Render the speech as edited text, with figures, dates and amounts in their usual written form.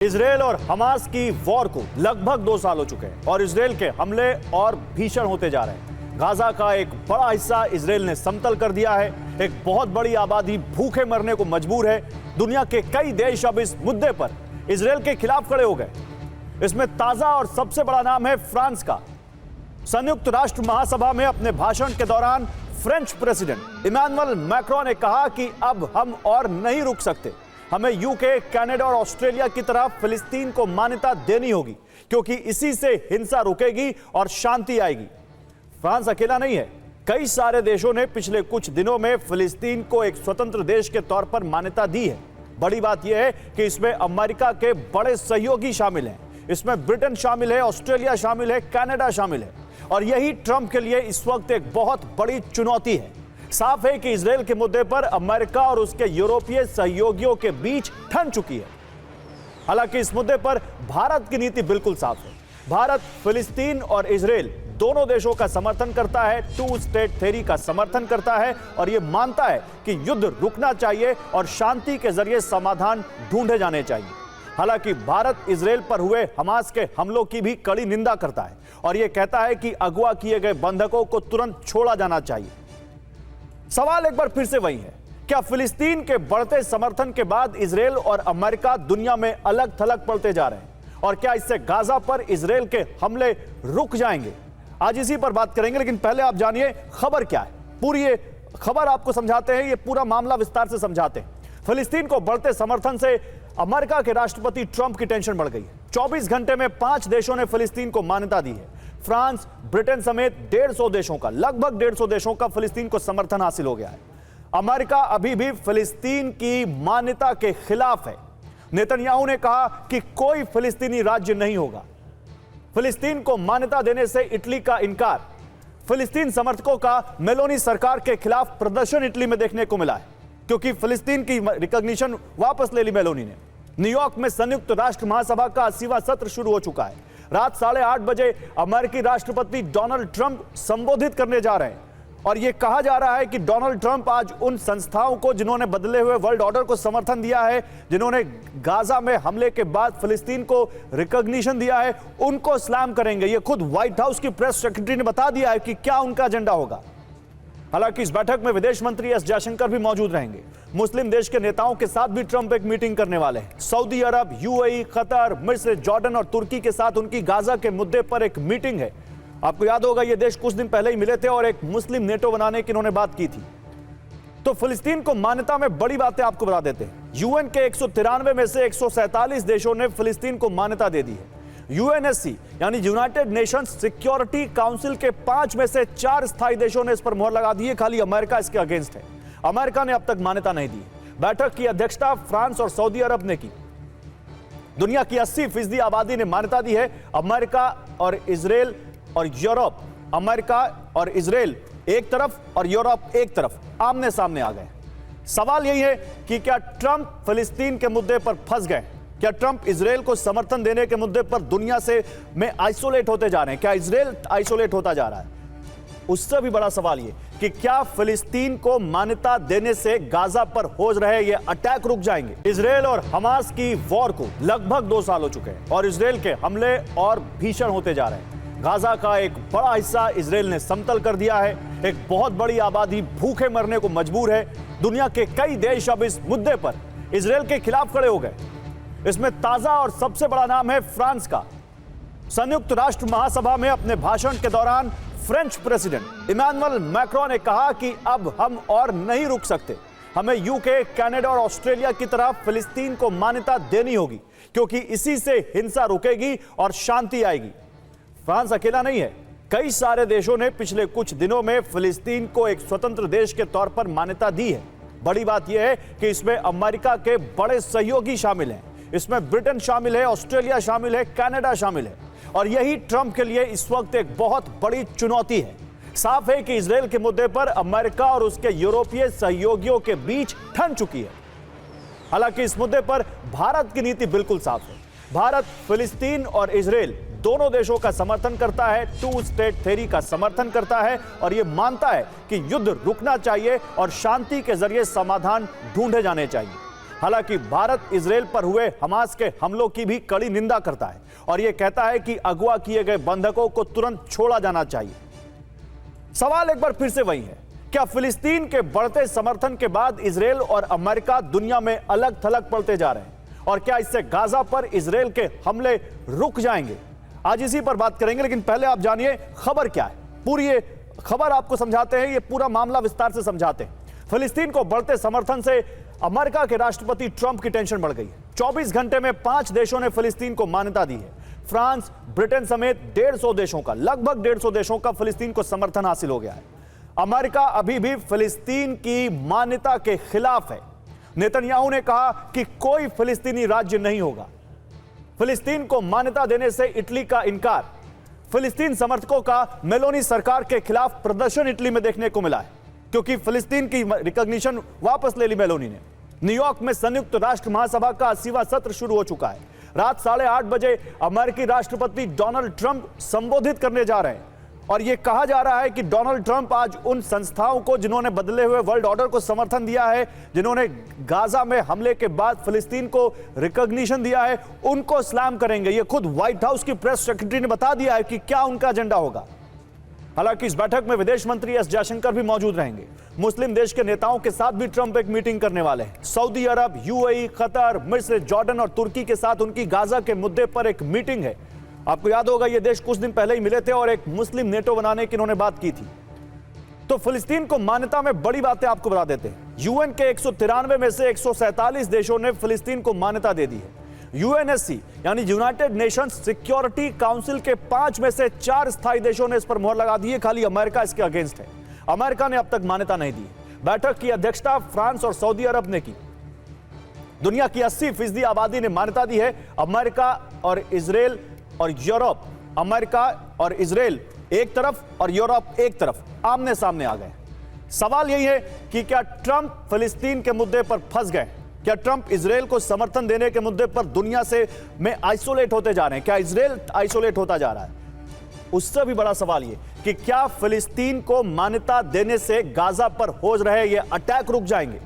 Israel और Hamas की war को लगभग 2 साल हो चुके हैं और इजरायल के हमले और भीषण होते जा रहे हैं। गाजा का एक बड़ा हिस्सा इजरायल ने समतल कर दिया है। एक बहुत बड़ी आबादी भूखे मरने को मजबूर है। दुनिया के कई देश अब इस मुद्दे पर इजरायल के खिलाफ खड़े हो गए। इसमें ताजा और सबसे बड़ा नाम है फ्रांस का। संयुक्त राष्ट्र महासभा में अपने भाषण के दौरान फ्रेंच प्रेसिडेंट इमैनुअल मैक्रोन ने कहा कि अब हम और नहीं रुक सकते। हमें यूके, कनाडा और ऑस्ट्रेलिया की तरह फिलिस्तीन को मान्यता देनी होगी, क्योंकि इसी से हिंसा रुकेगी और शांति आएगी। फ्रांस अकेला नहीं है, कई सारे देशों ने पिछले कुछ दिनों में फिलिस्तीन को एक स्वतंत्र देश के तौर पर मान्यता दी है। बड़ी बात यह है कि इसमें अमेरिका के बड़े सहयोगी शामिल हैं। इसमें ब्रिटेन शामिल है, ऑस्ट्रेलिया शामिल है, कनाडा शामिल है। और यही ट्रंप के लिए इस वक्त एक बहुत बड़ी चुनौती है। साफ है कि इजरायल के मुद्दे पर अमेरिका और उसके यूरोपीय सहयोगियों के बीच ठन चुकी है। हालांकि इस मुद्दे पर भारत की नीति बिल्कुल साफ है। भारत फिलिस्तीन और इजरायल दोनों देशों का समर्थन करता है, 2 स्टेट थ्योरी का समर्थन करता है और यह मानता है कि युद्ध रुकना चाहिए और शांति के जरिए समाधान ढूंढे जाने चाहिए। हालांकि भारत इजरायल पर हुए हमास के हमलों की भी कड़ी निंदा करता है और यह कहता है कि अगवा किए गए बंधकों को तुरंत छोड़ा जाना चाहिए। सवाल एक बार फिर से वही है, क्या फिलिस्तीन के बढ़ते समर्थन के बाद इजरायल और अमेरिका दुनिया में अलग थलग पड़ते जा रहे हैं? और क्या इससे गाजा पर इजरायल के हमले रुक जाएंगे? आज इसी पर बात करेंगे, लेकिन पहले आप जानिए खबर क्या है। पूरी ये खबर आपको समझाते हैं, ये पूरा मामला विस्तार से समझाते हैं। फिलिस्तीन को बढ़ते समर्थन से अमेरिका के राष्ट्रपति ट्रंप की टेंशन बढ़ गई। 24 घंटे में 5 देशों ने फिलिस्तीन को मान्यता दी है। फ्रांस, ब्रिटेन समेत 150 देशों का, लगभग 150 देशों का फिलिस्तीन को समर्थन हासिल हो गया है। अमेरिका अभी भी फिलिस्तीन की मान्यता के खिलाफ है। नेतन्याहू ने कहा कि कोई फिलिस्तीनी राज्य नहीं होगा। फिलिस्तीन को मान्यता देने से इटली का इनकार। फिलिस्तीन समर्थकों का मेलोनी सरकार के खिलाफ प्रदर्शन इटली में देखने को मिला है, क्योंकि फिलिस्तीन की रिकॉग्निशन वापस ले ली मेलोनी ने। न्यूयॉर्क में संयुक्त राष्ट्र महासभा का 80वां सत्र शुरू हो चुका है। रात 8:30 बजे अमेरिकी राष्ट्रपति डोनाल्ड ट्रंप संबोधित करने जा रहे हैं और यह कहा जा रहा है कि डोनाल्ड ट्रंप आज उन संस्थाओं को जिन्होंने बदले हुए वर्ल्ड ऑर्डर को समर्थन दिया है, जिन्होंने गाजा में हमले के बाद फिलिस्तीन को रिकॉग्निशन दिया है, उनको सलाम करेंगे। यह खुद व्हाइट हाउस की प्रेस सेक्रेटरी ने बता दिया है कि क्या उनका एजेंडा होगा। हालांकि इस बैठक में विदेश मंत्री एस जयशंकर भी मौजूद रहेंगे। मुस्लिम देश के नेताओं के साथ भी ट्रंप एक मीटिंग करने वाले हैं। सऊदी अरब, यूएई, कतर, मिस्र, जॉर्डन और तुर्की के साथ उनकी गाजा के मुद्दे पर एक मीटिंग है। आपको याद होगा, ये देश कुछ दिन पहले ही मिले थे और एक मुस्लिम नेटो बनाने की इन्होंने बात की थी। तो फिलिस्तीन को मान्यता में बड़ी बातें आपको बता देते हैं। यूएन के 193 में से 147 देशों ने फिलिस्तीन को मान्यता दे दी है। यूएनएससी यानी यूनाइटेड नेशंस सिक्योरिटी काउंसिल के 5 में से 4 स्थायी देशों ने इस पर मोहर लगा दी है। खाली अमेरिका इसके अगेंस्ट है। अमेरिका ने अब तक मान्यता नहीं दी। बैठक की अध्यक्षता फ्रांस और सऊदी अरब ने की। दुनिया की 80% आबादी ने मान्यता दी है। अमेरिका और इजरायल और यूरोप, अमेरिका और इजरायल एक तरफ और यूरोप एक तरफ आमने सामने आ गए। सवाल यही है कि क्या ट्रंप फिलिस्तीन के मुद्दे पर फंस गए? क्या ट्रंप इजरायल को समर्थन देने के मुद्दे पर दुनिया से में आइसोलेट होते जा रहे हैं? क्या इजरायल आइसोलेट होता जा रहा है? उससे भी बड़ा सवाल ये कि क्या फिलिस्तीन को मान्यता देने से गाजा पर हो रहे ये अटैक रुक जाएंगे? इजरायल और हमास की वॉर को लगभग 2 साल हो चुके हैं और इजरायल के हमले और भीषण होते जा रहे हैं। गाजा का एक बड़ा हिस्सा इजरायल ने समतल कर दिया है। एक बहुत बड़ी आबादी भूखे मरने को मजबूर है। दुनिया के कई देश अब इस मुद्दे पर इजरायल के खिलाफ खड़े हो गए। इसमें ताजा और सबसे बड़ा नाम है फ्रांस का। संयुक्त राष्ट्र महासभा में अपने भाषण के दौरान फ्रेंच प्रेसिडेंट इमैनुअल मैक्रोन ने कहा कि अब हम और नहीं रुक सकते। हमें यूके, कनाडा और ऑस्ट्रेलिया की तरह फिलिस्तीन को मान्यता देनी होगी, क्योंकि इसी से हिंसा रुकेगी और शांति आएगी। फ्रांस अकेला नहीं है, कई सारे देशों ने पिछले कुछ दिनों में फिलिस्तीन को एक स्वतंत्र देश के तौर पर मान्यता दी है। बड़ी बात यह है कि इसमें अमेरिका के बड़े सहयोगी शामिल हैं। इसमें ब्रिटेन शामिल है, ऑस्ट्रेलिया शामिल है, कनाडा शामिल है। और यही ट्रंप के लिए इस वक्त एक बहुत बड़ी चुनौती है। साफ है कि इजरायल के मुद्दे पर अमेरिका और उसके यूरोपीय सहयोगियों के बीच ठन चुकी है। हालांकि इस मुद्दे पर भारत की नीति बिल्कुल साफ है। भारत फिलिस्तीन और इजरायल दोनों देशों का समर्थन करता है, 2 स्टेट थ्योरी का समर्थन करता है और यह मानता है कि युद्ध रुकना चाहिए और शांति के जरिए समाधान ढूंढे जाने चाहिए। हालांकि भारत इजरायल पर हुए हमास के हमलों की भी कड़ी निंदा करता है और यह कहता है कि अगवा किए गए बंधकों को तुरंत छोड़ा जाना चाहिए। सवाल एक बार फिर से वही है, क्या फिलिस्तीन के बढ़ते समर्थन के बाद इजरायल और अमेरिका दुनिया में अलग थलग पड़ते जा रहे हैं और क्या इससे गाजा पर इजरायल के हमले रुक जाएंगे? आज इसी पर बात करेंगे, लेकिन पहले आप जानिए खबर क्या है। पूरी ये खबर आपको समझाते हैं, ये पूरा मामला विस्तार से समझाते हैं। फिलिस्तीन को बढ़ते समर्थन से अमेरिका के राष्ट्रपति ट्रंप की टेंशन बढ़ गई है। 24 घंटे में 5 देशों ने फिलिस्तीन को मान्यता दी है। फ्रांस, ब्रिटेन समेत 150 देशों का, लगभग 150 देशों का फिलिस्तीन को समर्थन हासिल हो गया है। अमेरिका अभी भी फिलिस्तीन की मान्यता के खिलाफ है। नेतन्याहू ने कहा कि कोई फिलिस्तीनी राज्य नहीं होगा। फिलिस्तीन को मान्यता देने से इटली का इनकार। फिलिस्तीन समर्थकों का मेलोनी सरकार के खिलाफ प्रदर्शन इटली में देखने को मिला है, क्योंकि फिलिस्तीन की रिकॉग्निशन वापस ले ली मेलोनी ने। न्यूयॉर्क में संयुक्त राष्ट्र महासभा का 80वां सत्र शुरू हो चुका है। रात 8:30 बजे अमेरिकी राष्ट्रपति डोनाल्ड ट्रंप संबोधित करने जा रहे हैं और यह कहा जा रहा है कि डोनाल्ड ट्रंप आज उन संस्थाओं को जिन्होंने बदले हुए वर्ल्ड ऑर्डर को समर्थन दिया है, जिन्होंने गाजा में हमले के बाद फिलिस्तीन को रिकॉग्निशन दिया है, उनको सलाम करेंगे। यह खुद व्हाइट हाउस की प्रेस सेक्रेटरी ने बता दिया है कि क्या उनका एजेंडा होगा। हालांकि इस बैठक में विदेश मंत्री एस जयशंकर भी मौजूद रहेंगे। मुस्लिम देश के नेताओं के साथ भी ट्रंप एक मीटिंग करने वाले हैं। सऊदी अरब, यूएई, कतर, मिस्र, जॉर्डन और तुर्की के साथ उनकी गाजा के मुद्दे पर एक मीटिंग है। आपको याद होगा ये देश कुछ दिन पहले ही मिले थे और एक मुस्लिम नेटो बनाने की इन्होंने बात की थी। तो फिलिस्तीन को मान्यता में बड़ी बातें आपको बता देते हैं। यूएन के 193 में से 147 देशों ने फिलिस्तीन को मान्यता दे दी है। यूएनएससी यानी यूनाइटेड नेशंस सिक्योरिटी काउंसिल के 5 में से 4 स्थायी देशों ने इस पर मोहर लगा दी है। खाली अमेरिका इसके अगेंस्ट है। अमेरिका ने अब तक मान्यता नहीं दी। बैठक की अध्यक्षता फ्रांस और सऊदी अरब ने की। दुनिया की 80% आबादी ने मान्यता दी है। अमेरिका और इजरायल और यूरोप, अमेरिका और इजरायल एक तरफ और यूरोप एक तरफ आमने सामने आ गए। सवाल यही है कि क्या ट्रंप फिलिस्तीन के मुद्दे पर फंस गए? क्या ट्रंप इजरायल को समर्थन देने के मुद्दे पर दुनिया से में आइसोलेट होते जा रहे हैं? क्या इजरायल आइसोलेट होता जा रहा है? उससे भी बड़ा सवाल यह कि क्या फिलिस्तीन को मान्यता देने से गाजा पर हो रहे ये अटैक रुक जाएंगे?